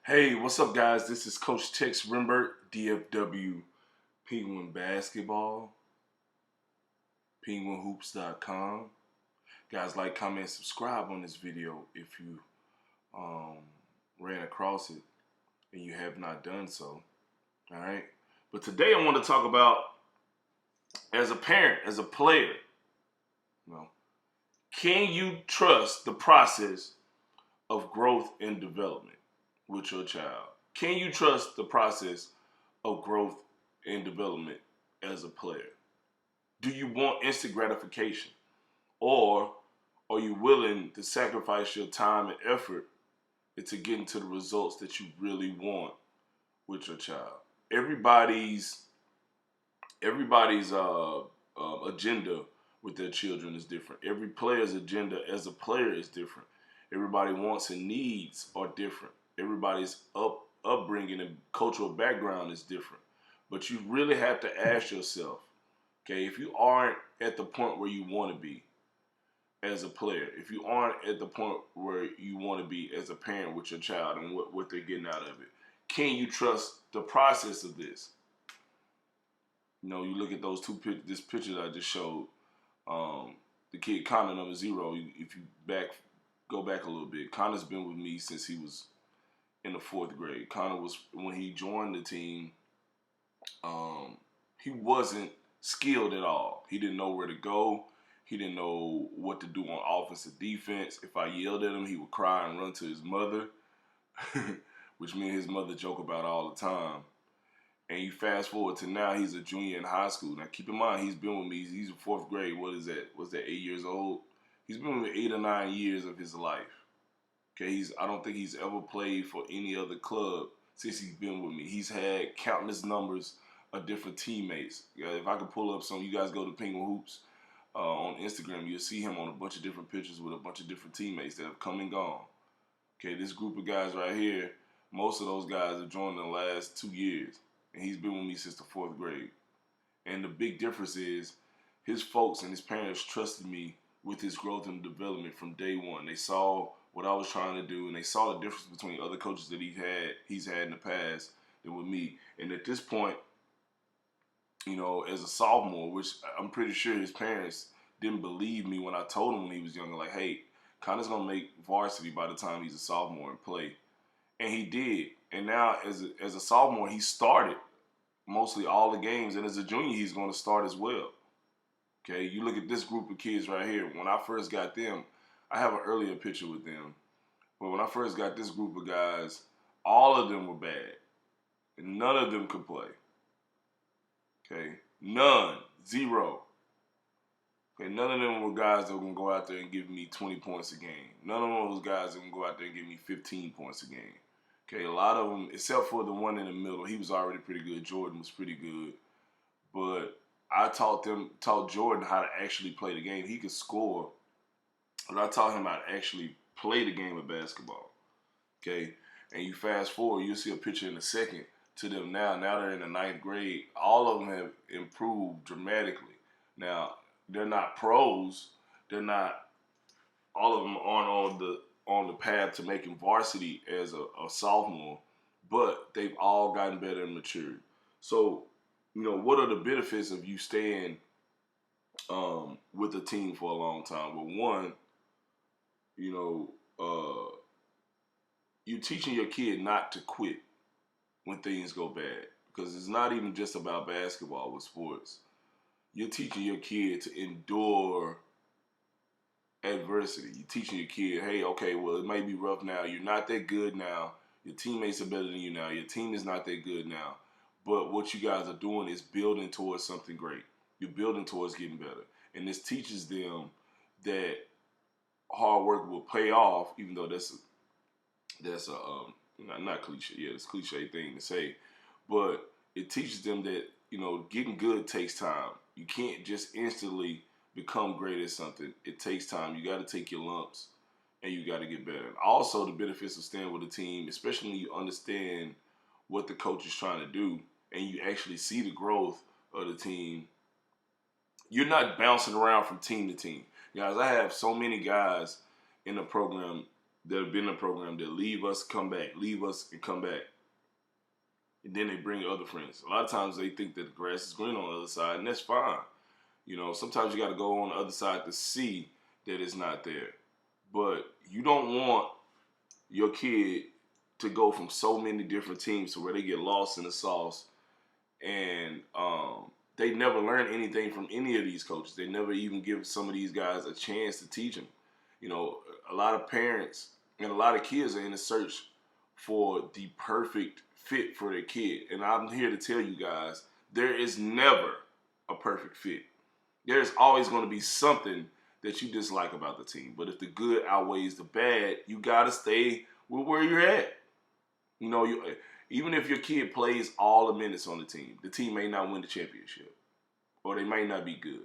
Hey, what's up, guys? This is Coach Tex Rimbert, DFW Penguin Basketball, Penguinhoops.com. Guys, like, comment, subscribe on this video if you um, ran across it and you have not done so. All right. But today I want to talk about, as a parent, as a player, you know, can you trust the process of growth and development with your child? Can you trust the process of growth and development as a player? Do you want instant gratification? Or are you willing to sacrifice your time and effort to get into the results that you really want with your child? Everybody's agenda with their children is different. Every player's agenda as a player is different. Everybody wants and needs are different. Everybody's upbringing and cultural background is different. But you really have to ask yourself, okay, if you aren't at the point where you want to be as a player, if you aren't at the point where you want to be as a parent with your child and what they're getting out of it, can you trust the process of this? You know, you look at those this picture that I just showed. The kid Connor, number 0. If you go back a little bit, Connor's been with me since he was in the 4th grade. Connor was, when he joined the team, he wasn't skilled at all. He didn't know where to go. He didn't know what to do on offense or defense. If I yelled at him, he would cry and run to his mother, which me and his mother joke about all the time. And you fast forward to now, he's a junior in high school. Now, keep in mind, he's been with me. He's in 4th grade. What is that? Was that 8 years old? He's been with me 8 or 9 years of his life. Okay, I don't think he's ever played for any other club since he's been with me. He's had countless numbers of different teammates. If I could pull up some, you guys go to Penguin Hoops on Instagram, you'll see him on a bunch of different pictures with a bunch of different teammates that have come and gone. Okay, this group of guys right here, most of those guys have joined in the last 2 years. And he's been with me since the 4th grade. And the big difference is his folks and his parents trusted me with his growth and development from day one. They saw what I was trying to do, and they saw the difference between other coaches that he's had in the past than with me. And at this point, you know, as a sophomore, which I'm pretty sure his parents didn't believe me when I told him when he was younger, like, hey, Connor's going to make varsity by the time he's a sophomore and play. And he did. And now as a sophomore, he started mostly all the games. And as a junior, he's going to start as well. Okay, you look at this group of kids right here. When I first got them, I have an earlier picture with them. But when I first got this group of guys, all of them were bad. And none of them could play. Okay, none, 0. Okay, none of them were guys that were going to go out there and give me 20 points a game. None of them was guys that were going to go out there and give me 15 points a game. Okay, a lot of them, except for the one in the middle, he was already pretty good. Jordan was pretty good. But I taught Jordan how to actually play the game. He could score, but I taught him how to actually play the game of basketball. Okay, and you fast forward, you'll see a picture in a second to them now. Now they're in the 9th grade. All of them have improved dramatically. Now, they're not pros. They're not, all of them aren't on the path to making varsity as a sophomore, but they've all gotten better and matured. So, you know, what are the benefits of you staying with the team for a long time? Well, one, you know, you're teaching your kid not to quit when things go bad, because it's not even just about basketball with sports. You're teaching your kid to endure adversity. You're teaching your kid, hey, okay, well, it may be rough now. You're not that good now. Your teammates are better than you now. Your team is not that good now. But what you guys are doing is building towards something great. You're building towards getting better. And this teaches them that hard work will pay off, even though that's a not cliche. Yeah, it's a cliche thing to say. But it teaches them that, you know, getting good takes time. You can't just instantly become great at something. It takes time. You got to take your lumps, and you got to get better. And also, the benefits of staying with a team, especially when you understand what the coach is trying to do, and you actually see the growth of the team. You're not bouncing around from team to team. Guys, I have so many guys in the program that have been in the program that leave us, come back, leave us, and come back. And then they bring other friends. A lot of times they think that the grass is green on the other side, and that's fine. You know, sometimes you got to go on the other side to see that it's not there. But you don't want your kid to go from so many different teams to where they get lost in the sauce and they never learn anything from any of these coaches. They never even give some of these guys a chance to teach them. You know, a lot of parents and a lot of kids are in a search for the perfect fit for their kid. And I'm here to tell you guys, there is never a perfect fit. There's always going to be something that you dislike about the team. But if the good outweighs the bad, you got to stay with where you're at. You know, even if your kid plays all the minutes on the team may not win the championship. Or they might not be good.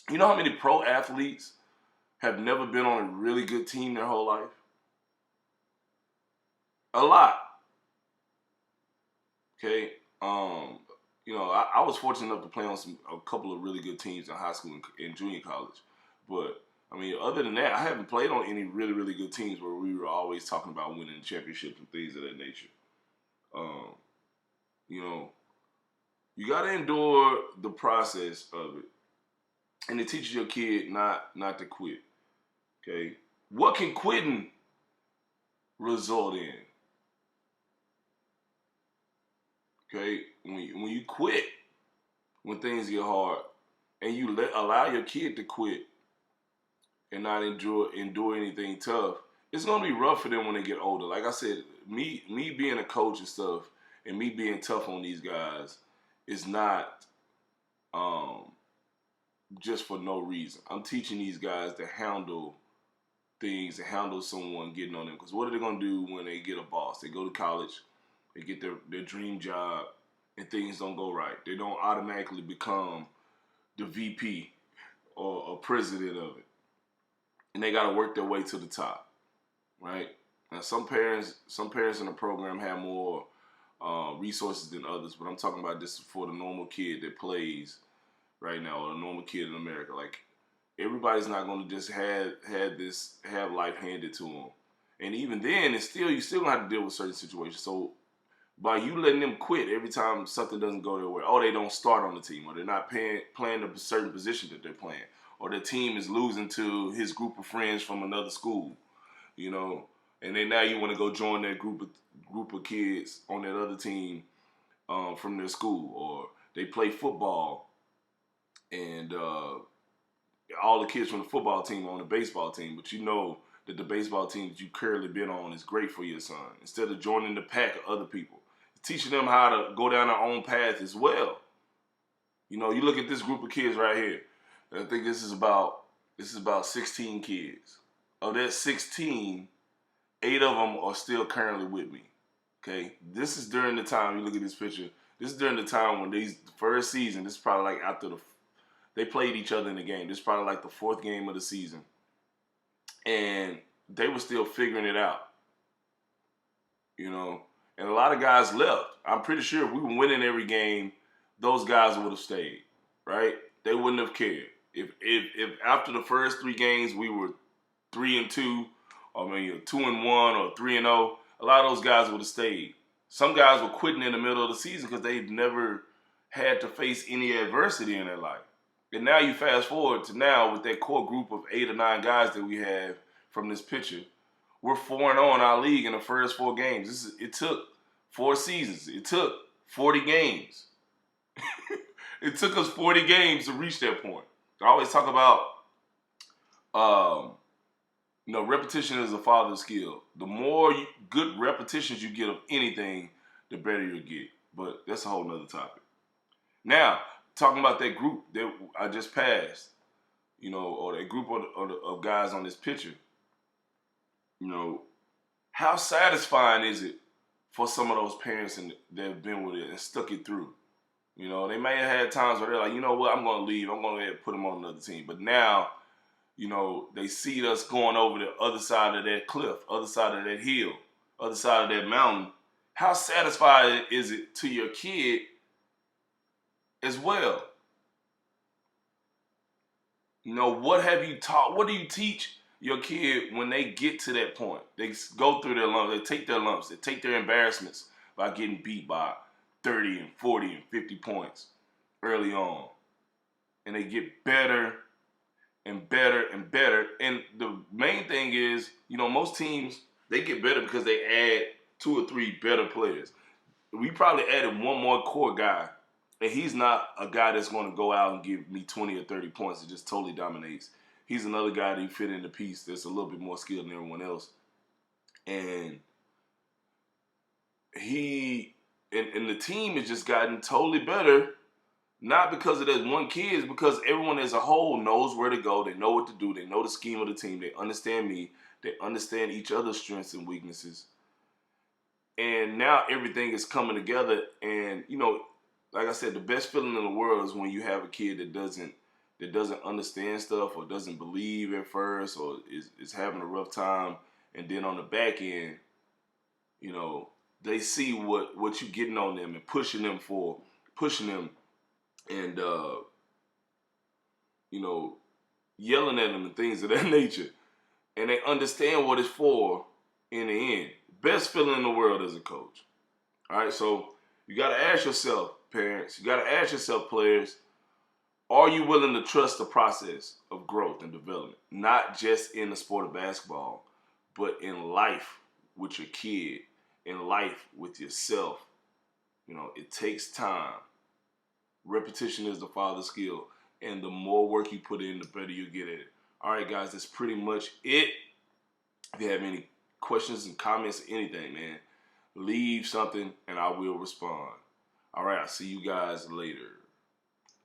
You know how many pro athletes have never been on a really good team their whole life? A lot. Okay? You know, I was fortunate enough to play on a couple of really good teams in high school and junior college. But, I mean, other than that, I haven't played on any really, really good teams where we were always talking about winning championships and things of that nature. You know, you got to endure the process of it. And it teaches your kid not to quit. Okay? What can quitting result in? Okay? When you quit, when things get hard, and you allow your kid to quit and not endure anything tough, it's gonna be rough for them when they get older. Like I said, me being a coach and stuff, and me being tough on these guys is not just for no reason. I'm teaching these guys to handle things and handle someone getting on them. Because what are they gonna do when they get a boss? They go to college, they get their dream job, and things don't go right. They don't automatically become the VP or president of it. And they got to work their way to the top, right? Now, some parents in the program have more resources than others, but I'm talking about this for the normal kid that plays right now, or the normal kid in America. Like, everybody's not going to just have life handed to them. And even then, you still gonna have to deal with certain situations. So by you letting them quit every time something doesn't go their way, or they don't start on the team, or they're not playing a certain position that they're playing, or the team is losing to his group of friends from another school, you know, and then now you want to go join that group of kids on that other team from their school, or they play football and all the kids from the football team are on the baseball team, but you know that the baseball team that you currently been on is great for your son. Instead of joining the pack of other people, teaching them how to go down their own path as well. You know, you look at this group of kids right here. I think this is about 16 kids. Of that 16, 8 of them are still currently with me. Okay, this is during the time, you look at this picture, this is during the time when the first season, this is probably like after they played each other in the game. This is probably like the 4th game of the season. And they were still figuring it out. You know, and a lot of guys left. I'm pretty sure if we were winning every game, those guys would have stayed, right? They wouldn't have cared. If after the first 3 games we were 3-2, or maybe 2-1 or 3-0, a lot of those guys would have stayed. Some guys were quitting in the middle of the season because they've never had to face any adversity in their life. And now you fast forward to now with that core group of 8 or 9 guys that we have from this picture. We're 4-0 in our league in the first 4 games. It took 4 seasons. It took 40 games. It took us 40 games to reach that point. I always talk about, repetition is a father's skill. The more good repetitions you get of anything, the better you'll get. But that's a whole nother topic. Now, talking about that group that I just passed, or that group of guys on this picture, how satisfying is it for some of those parents that have been with it and stuck it through? They may have had times where they're like, you know what, I'm going to leave. I'm going to put them on another team. But now, they see us going over the other side of that cliff, other side of that hill, other side of that mountain. How satisfying is it to your kid as well? What have you taught? What do you teach your kid, when they get to that point, they go through their lumps, they take their lumps, they take their embarrassments by getting beat by 30 and 40 and 50 points early on. And they get better and better and better. And the main thing is, most teams, they get better because they add 2 or 3 better players. We probably added one more core guy, and he's not a guy that's going to go out and give me 20 or 30 points and just totally dominates. He's another guy that you fit in the piece that's a little bit more skilled than everyone else. And and the team has just gotten totally better, not because of that one kid, it's because everyone as a whole knows where to go. They know what to do. They know the scheme of the team. They understand me. They understand each other's strengths and weaknesses. And now everything is coming together. And, like I said, the best feeling in the world is when you have a kid that doesn't understand stuff or doesn't believe at first or is having a rough time. And then on the back end, they see what you're getting on them and pushing them and, yelling at them and things of that nature. And they understand what it's for in the end. Best feeling in the world as a coach. All right, so you got to ask yourself, parents, you got to ask yourself, players, are you willing to trust the process of growth and development? Not just in the sport of basketball, but in life with your kid, in life with yourself. It takes time. Repetition is the father's skill. And the more work you put in, the better you get at it. All right, guys, that's pretty much it. If you have any questions and comments or anything, man, leave something and I will respond. All right, I'll see you guys later.